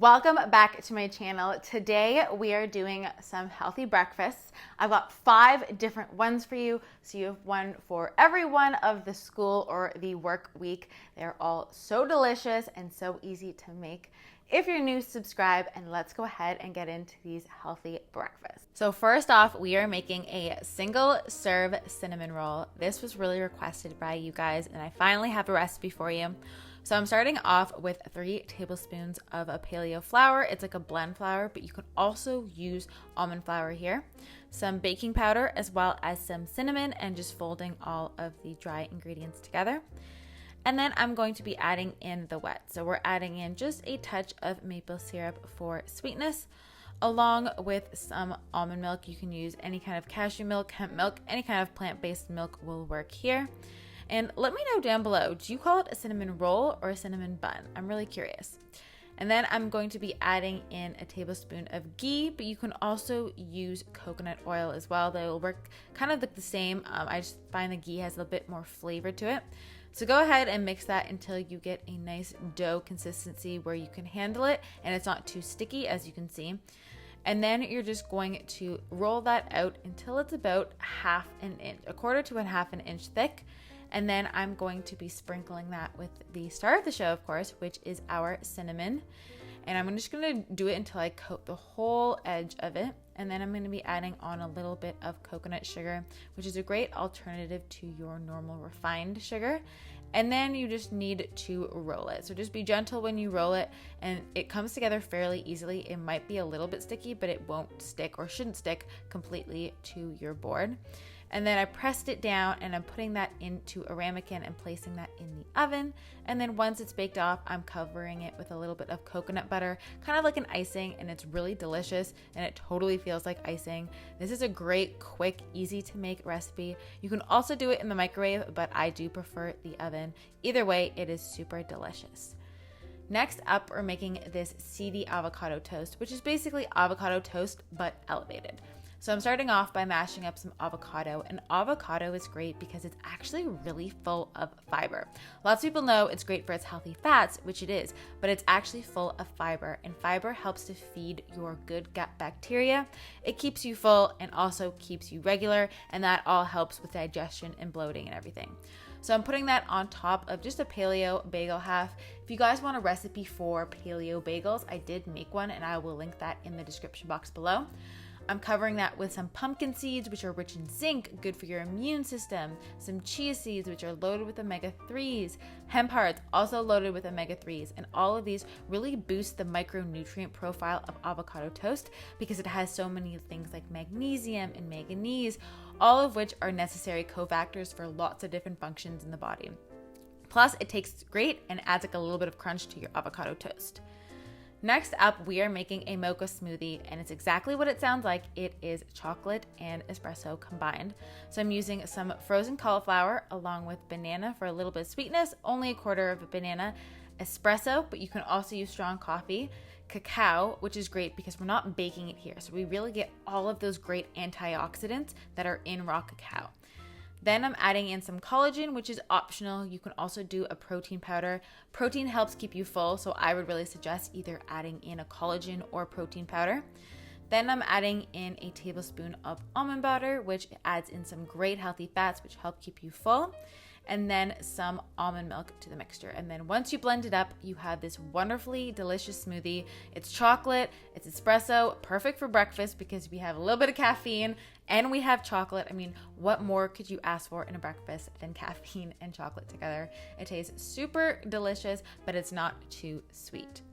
Welcome back to my channel. Today we are doing some healthy breakfasts. I've got 5 different ones for you, so you have one for every one of the school or the work week. They're all so delicious and so easy to make. If you're new, subscribe, and let's go ahead and get into these healthy breakfasts. So first off, we are making a single serve cinnamon roll. This was really requested by you guys, and I finally have a recipe for you. So I'm starting off with 3 tablespoons of a paleo flour. It's like a blend flour, but you can also use almond flour here. Some baking powder, as well as some cinnamon, and just folding all of the dry ingredients together. And then I'm going to be adding in the wet. So we're adding in just a touch of maple syrup for sweetness, along with some almond milk. You can use any kind of cashew milk, hemp milk, any kind of plant-based milk will work here. And let me know down below, do you call it a cinnamon roll or a cinnamon bun? I'm really curious. And then I'm going to be adding in a tablespoon of ghee, but you can also use coconut oil as well. They will work kind of like the same. I just find the ghee has a bit more flavor to it. So go ahead and mix that until you get a nice dough consistency where you can handle it and it's not too sticky, as you can see. And then you're just going to roll that out until it's about a quarter to a half an inch thick. And then I'm going to be sprinkling that with the star of the show, of course, which is our cinnamon. And I'm just going to do it until I coat the whole edge of it. And then I'm going to be adding on a little bit of coconut sugar, which is a great alternative to your normal refined sugar. And then you just need to roll it. So just be gentle when you roll it, and it comes together fairly easily. It might be a little bit sticky, but it won't stick or shouldn't stick completely to your board. And then I pressed it down and I'm putting that into a ramekin and placing that in the oven. And then once it's baked off, I'm covering it with a little bit of coconut butter, kind of like an icing, and it's really delicious and it totally feels like icing. This is a great, quick, easy to make recipe. You can also do it in the microwave, but I do prefer the oven. Either way, it is super delicious. Next up, we're making this Seedy avocado toast, which is basically avocado toast, but elevated. So I'm starting off by mashing up some avocado, and avocado is great because it's actually really full of fiber. Lots of people know it's great for its healthy fats, which it is, but it's actually full of fiber, and fiber helps to feed your good gut bacteria. It keeps you full and also keeps you regular, and that all helps with digestion and bloating and everything. So I'm putting that on top of just a paleo bagel half. If you guys want a recipe for paleo bagels, I did make one, and I will link that in the description box below. I'm covering that with some pumpkin seeds, which are rich in zinc, good for your immune system, some chia seeds, which are loaded with omega-3s, hemphearts, also loaded with omega-3s, and all of these really boost the micronutrient profile of avocado toast because it has so many things like magnesium and manganese, all of which are necessary cofactors for lots of different functions in the body. Plus, it tastes great and adds like a little bit of crunch to your avocado toast. Next up, we are making a mocha smoothie, and it's exactly what it sounds like. It is chocolate and espresso combined. So I'm using some frozen cauliflower along with banana for a little bit of sweetness, only a quarter of a banana, espresso, but you can also use strong coffee, cacao, which is great because we're not baking it here. So we really get all of those great antioxidants that are in raw cacao. Then I'm adding in some collagen, which is optional. You can also do a protein powder. Protein helps keep you full, so I would really suggest either adding in a collagen or protein powder. Then I'm adding in a tablespoon of almond butter, which adds in some great healthy fats, which help keep you full. And then some almond milk to the mixture. And then once you blend it up, you have this wonderfully delicious smoothie. It's chocolate, it's espresso, perfect for breakfast because we have a little bit of caffeine and we have chocolate. I mean, what more could you ask for in a breakfast than caffeine and chocolate together? It tastes super delicious, but it's not too sweet.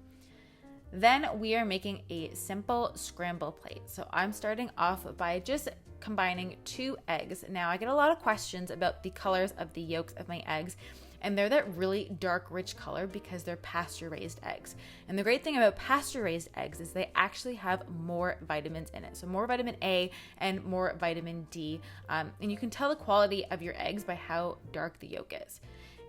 Then we are making a simple scramble plate. So I'm starting off by just combining 2 eggs. Now I get a lot of questions about the colors of the yolks of my eggs, and they're that really dark, rich color because they're pasture-raised eggs. And the great thing about pasture-raised eggs is they actually have more vitamins in it. So more vitamin A and more vitamin D. And you can tell the quality of your eggs by how dark the yolk is.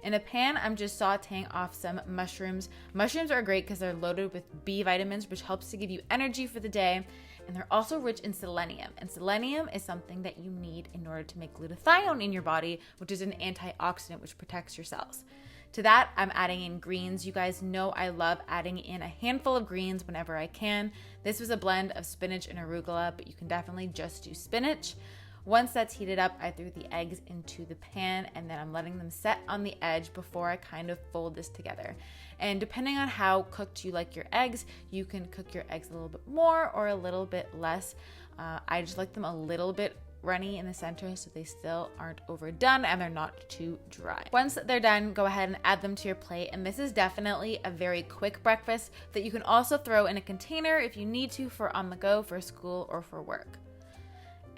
In a pan, I'm just sauteing off some mushrooms. Mushrooms are great because they're loaded with B vitamins, which helps to give you energy for the day. And they're also rich in selenium. And selenium is something that you need in order to make glutathione in your body, which is an antioxidant which protects your cells. To that, I'm adding in greens. You guys know I love adding in a handful of greens whenever I can. This was a blend of spinach and arugula, but you can definitely just do spinach. Once that's heated up, I threw the eggs into the pan, and then I'm letting them set on the edge before I kind of fold this together. And depending on how cooked you like your eggs, you can cook your eggs a little bit more or a little bit less. I just like them a little bit runny in the center so they still aren't overdone and they're not too dry. Once they're done, go ahead and add them to your plate. And this is definitely a very quick breakfast that you can also throw in a container if you need to for on the go for school or for work.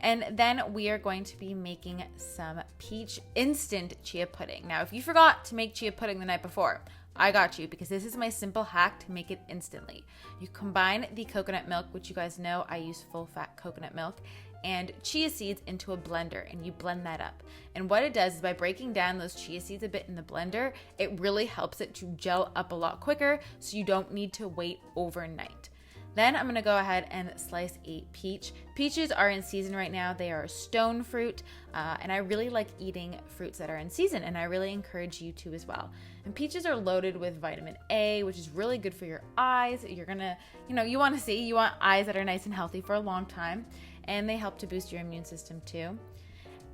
And then we are going to be making some peach instant chia pudding. Now, if you forgot to make chia pudding the night before, I got you, because this is my simple hack to make it instantly. You combine the coconut milk, which you guys know I use full fat coconut milk, and chia seeds into a blender, and you blend that up. And what it does is by breaking down those chia seeds a bit in the blender, it really helps it to gel up a lot quicker, so you don't need to wait overnight. Then I'm gonna go ahead and slice a peach. Peaches are in season right now. They are a stone fruit, and I really like eating fruits that are in season, and I really encourage you to as well. And peaches are loaded with vitamin A, which is really good for your eyes. You're gonna, you want eyes that are nice and healthy for a long time, and they help to boost your immune system too.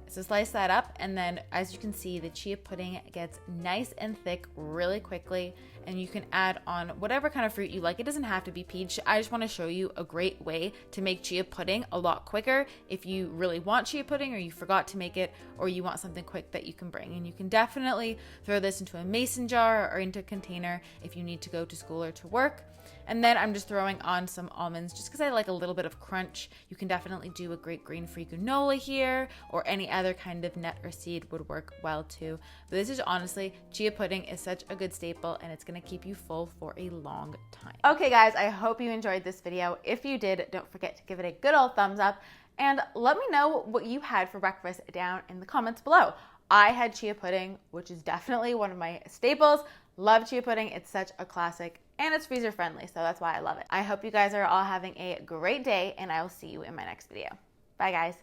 So slice that up, and then as you can see, the chia pudding gets nice and thick really quickly, and you can add on whatever kind of fruit you like. It doesn't have to be peach. I just want to show you a great way to make chia pudding a lot quicker if you really want chia pudding, or you forgot to make it, or you want something quick that you can bring. And you can definitely throw this into a mason jar or into a container if you need to go to school or to work. And then I'm just throwing on some almonds just because I like a little bit of crunch. You can definitely do a great grain-free granola here, or any other kind of nut or seed would work well too. But this is honestly, chia pudding is such a good staple, and it's gonna keep you full for a long time. Okay guys, I hope you enjoyed this video. If you did, don't forget to give it a good old thumbs up, and let me know what you had for breakfast down in the comments below. I had chia pudding, which is definitely one of my staples. Love chia pudding, it's such a classic, and it's freezer friendly, so that's why I love it. I hope you guys are all having a great day, and I will see you in my next video. Bye guys.